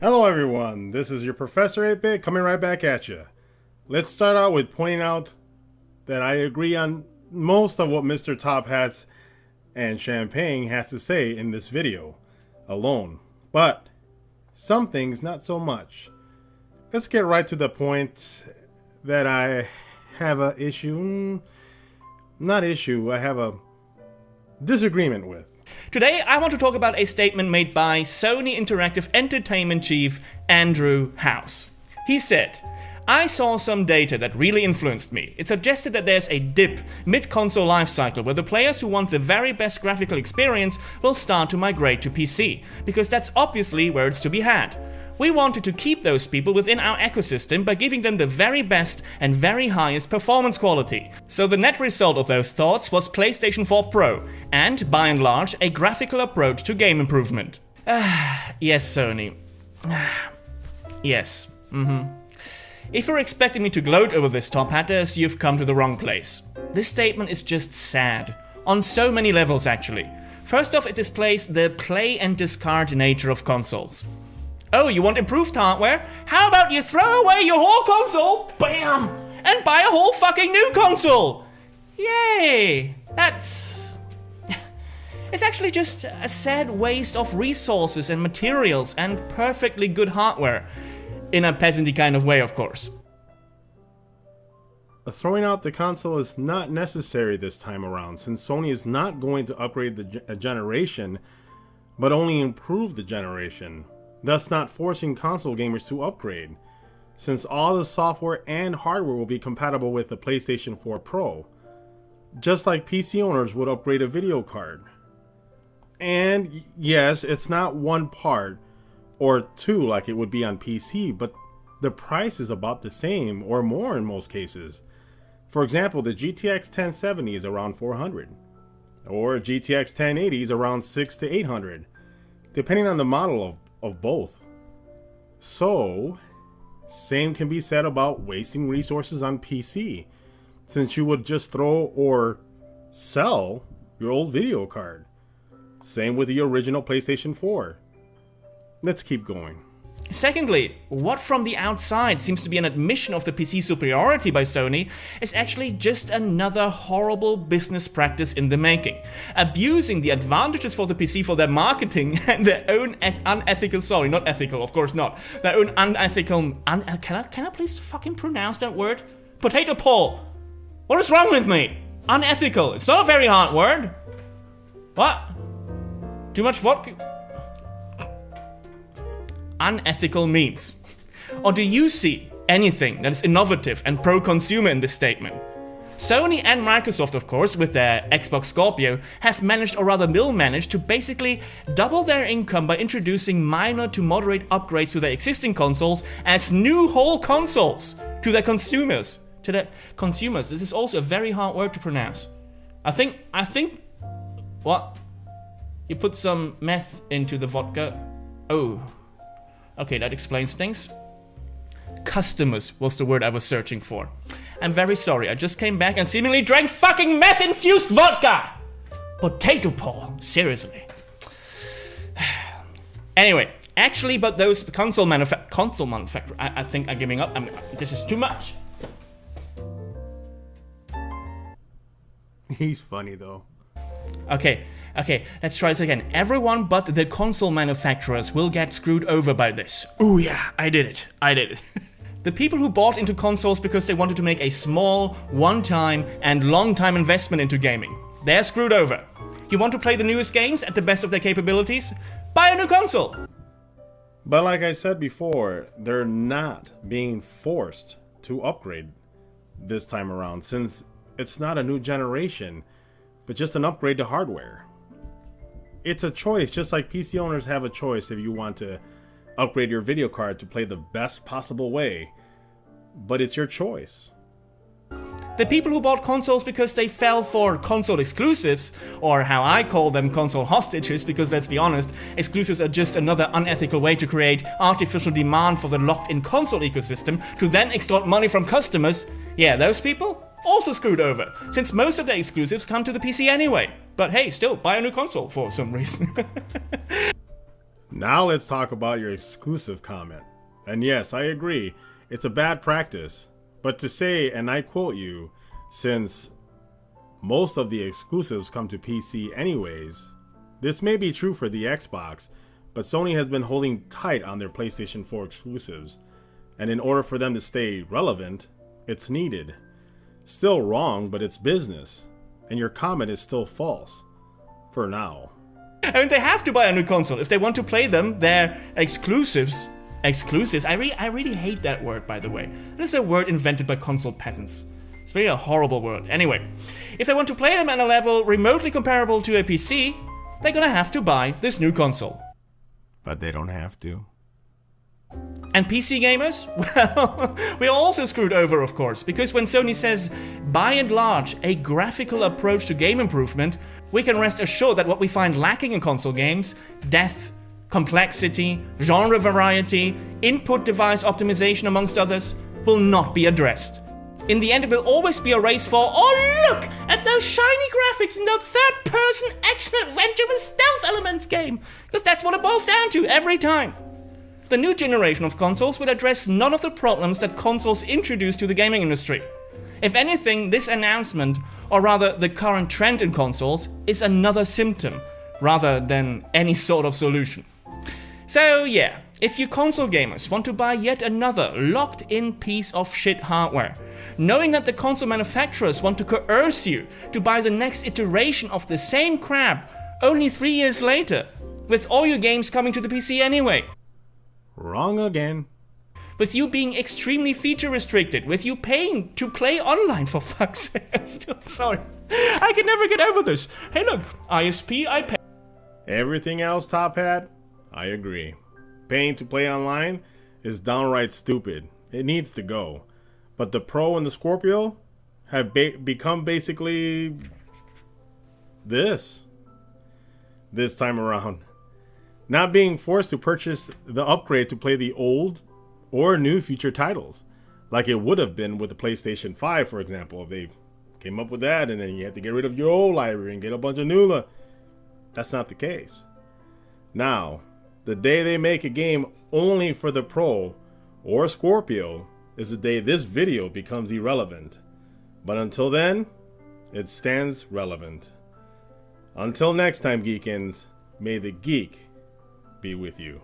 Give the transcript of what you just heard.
Hello everyone, this is your Professor 8-Bit coming right back at you. Let's start out with pointing out that I agree on most of what Mr. Top Hats and Champagne has to say in this video alone, but some things not so much. Let's get right to the point that I have a I have a disagreement with. Today I want to talk about a statement made by Sony Interactive Entertainment Chief Andrew House. He said, "I saw some data that really influenced me. It suggested that there's a dip mid-console lifecycle where the players who want the very best graphical experience will start to migrate to PC, because that's obviously where it's to be had. We wanted to keep those people within our ecosystem by giving them the very best and very highest performance quality. So the net result of those thoughts was PlayStation 4 Pro, and, by and large, a graphical approach to game improvement." Yes, Sony. Yes. If you're expecting me to gloat over this, Top Hatters, you've come to the wrong place. This statement is just sad. On so many levels, actually. First off, it displays the play and discard nature of consoles. Oh, you want improved hardware? How about you throw away your whole console, BAM, and buy a whole fucking new console? Yay! It's actually just a sad waste of resources and materials and perfectly good hardware. In a peasanty kind of way, of course. Throwing out the console is not necessary this time around, since Sony is not going to upgrade a generation, but only improve the generation, thus not forcing console gamers to upgrade, since all the software and hardware will be compatible with the PlayStation 4 Pro, just like PC owners would upgrade a video card. And yes, it's not one part or two like it would be on PC, but the price is about the same or more in most cases. For example, the GTX 1070 is around $400, or GTX 1080 is around $600 to $800, depending on the model of both. So, same can be said about wasting resources on PC, since you would just throw or sell your old video card. Same with the original PlayStation 4. Let's keep going. Secondly, what from the outside seems to be an admission of the PC superiority by Sony is actually just another horrible business practice in the making. Abusing the advantages for the PC for their marketing and their own unethical, sorry, not ethical, of course not, their own unethical, can I please fucking pronounce that word? Potato Paul! What is wrong with me? Unethical, it's not a very hard word. What? Too much vodka? Unethical means. Or do you see anything that is innovative and pro-consumer in this statement? Sony and Microsoft, of course, with their Xbox Scorpio, have managed, or rather will manage, to basically double their income by introducing minor to moderate upgrades to their existing consoles as new whole consoles to their consumers. This is also a very hard word to pronounce. I think, what? You put some meth into the vodka? Oh. Okay, that explains things. Customers was the word I was searching for. I'm very sorry, I just came back and seemingly drank fucking meth-infused vodka! Potato Paul, seriously. Anyway, actually, but those console manufacturers, I think I'm giving up. This is too much. He's funny though. Okay, let's try this again. Everyone but the console manufacturers will get screwed over by this. Ooh yeah, I did it. The people who bought into consoles because they wanted to make a small, one-time and long-time investment into gaming, they're screwed over. You want to play the newest games at the best of their capabilities? Buy a new console! But like I said before, they're not being forced to upgrade this time around, since it's not a new generation, but just an upgrade to hardware. It's a choice, just like PC owners have a choice if you want to upgrade your video card to play the best possible way, but it's your choice. The people who bought consoles because they fell for console exclusives, or how I call them, console hostages, because let's be honest, exclusives are just another unethical way to create artificial demand for the locked-in console ecosystem to then extort money from customers. Yeah, those people? Also screwed over, since most of their exclusives come to the PC anyway. But hey, still, buy a new console for some reason. Now let's talk about your exclusive comment. And yes, I agree, it's a bad practice. But to say, and I quote you, since most of the exclusives come to PC anyways, this may be true for the Xbox, but Sony has been holding tight on their PlayStation 4 exclusives. And in order for them to stay relevant, it's needed. Still wrong, but it's business. And your comment is still false. For now. I mean, they have to buy a new console if they want to play them. Their exclusives. Exclusives? I really hate that word, by the way. It is a word invented by console peasants. It's really a horrible word. Anyway, if they want to play them at a level remotely comparable to a PC, they're gonna have to buy this new console. But they don't have to. And PC gamers? Well, we're also screwed over, of course, because when Sony says, by and large, a graphical approach to game improvement, we can rest assured that what we find lacking in console games, depth, complexity, genre variety, input device optimization amongst others, will not be addressed. In the end, it will always be a race for, oh look at those shiny graphics in that third-person action-adventure with stealth elements game, because that's what it boils down to every time. The new generation of consoles will address none of the problems that consoles introduced to the gaming industry. If anything, this announcement, or rather the current trend in consoles, is another symptom, rather than any sort of solution. So yeah, if you console gamers want to buy yet another locked-in piece of shit hardware, knowing that the console manufacturers want to coerce you to buy the next iteration of the same crap only 3 years later, with all your games coming to the PC anyway. Wrong again. With you being extremely feature restricted, with you paying to play online for fuck's sake. I'm still sorry. I can never get over this. Hey look, ISP, I pay. Everything else, Top Hat, I agree. Paying to play online is downright stupid. It needs to go. But the Pro and the Scorpio have become basically this time around. Not being forced to purchase the upgrade to play the old or new future titles, like it would have been with the PlayStation 5, for example, if they came up with that and then you had to get rid of your old library and get a bunch of new. That's not the case. Now, the day they make a game only for the Pro or Scorpio is the day this video becomes irrelevant. But until then, it stands relevant. Until next time, Geekins, may the geek be with you.